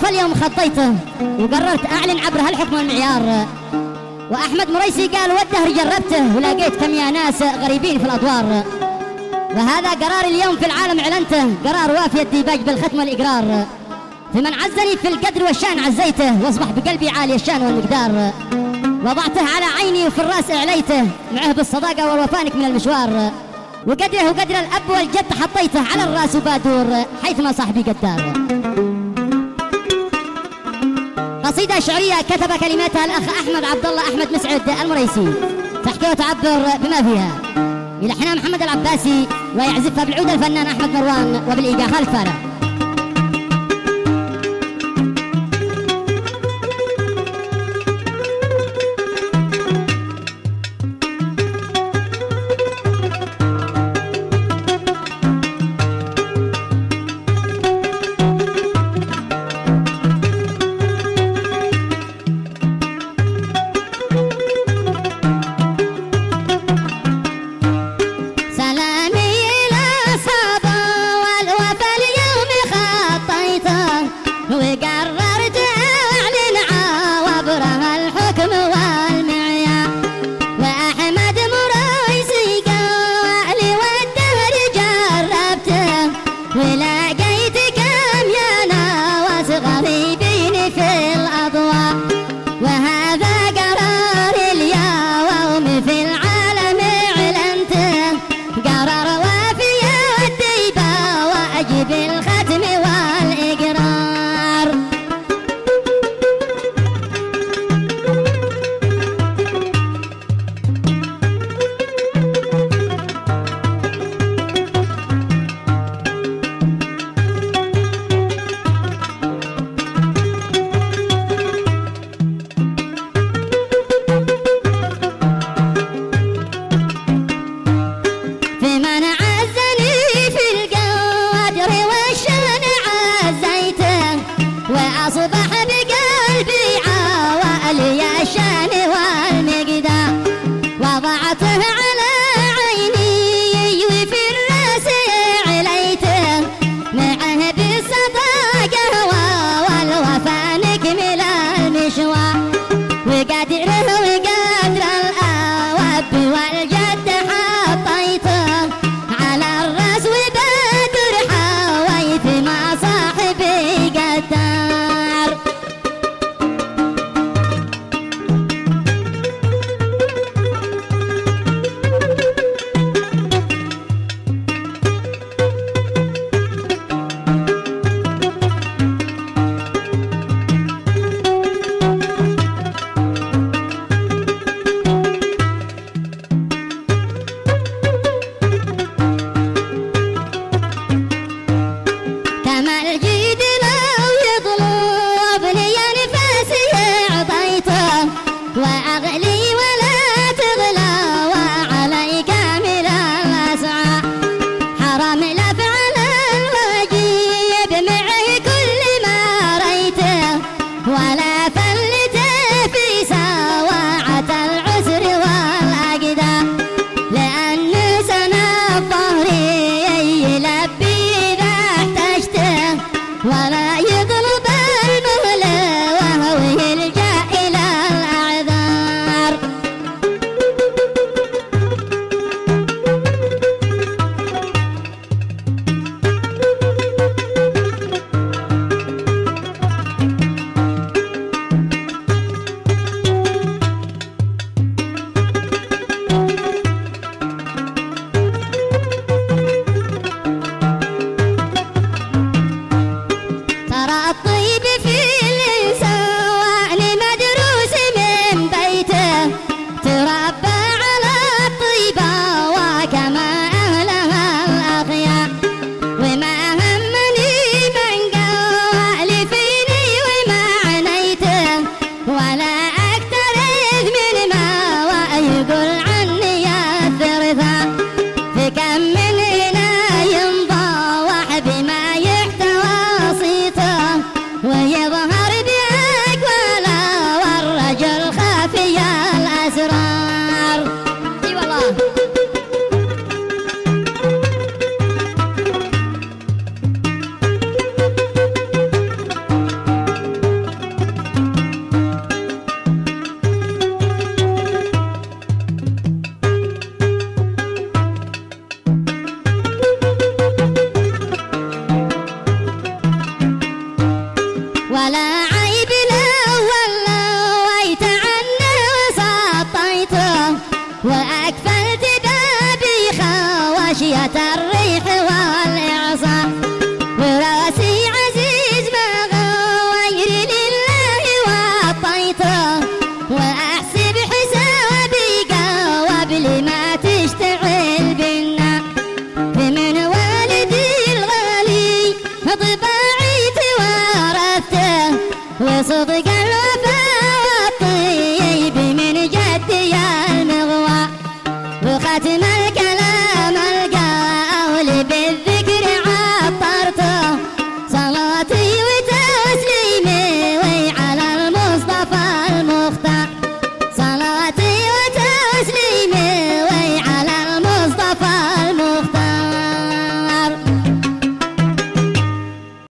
اليوم خطيته وقررت أعلن عبر هالحكم والمعيار. وأحمد مريسي قال والدهر جربته ولقيت كم يا ناس غريبين في الأدوار. وهذا قرار اليوم في العالم اعلنته، قرار وافي الديباج بالختم والإقرار. في من عزني في القدر والشان عزيته، واصبح بقلبي عالي الشان والمقدار. وضعته على عيني وفي الراس اعليته، معه بالصداقة والوفانك من المشوار. وقدره وقدر الأب والجد حطيته على الراس وبادور حيثما صاحبي قدار. قصيدة شعرية كتب كلماتها الأخ أحمد عبد الله أحمد مسعد المريسي، تحكي وتعبر بما فيها. يلحنها محمد العباسي ويعزفها بالعود الفنان أحمد مروان وبالإيقاع خالد فارع. ولا عيب له ولا ويت عنه وسطيته وأكفلت بابي خواشية الريح والإعصار وراسي عزيز ما غير لله وطيته وأحسب حسابي قبل ما تشتعل بالنار فمن والدي الغالي طباعي توارثته وصدق الوفاء والطيب من جدي المغوى وختم الكلام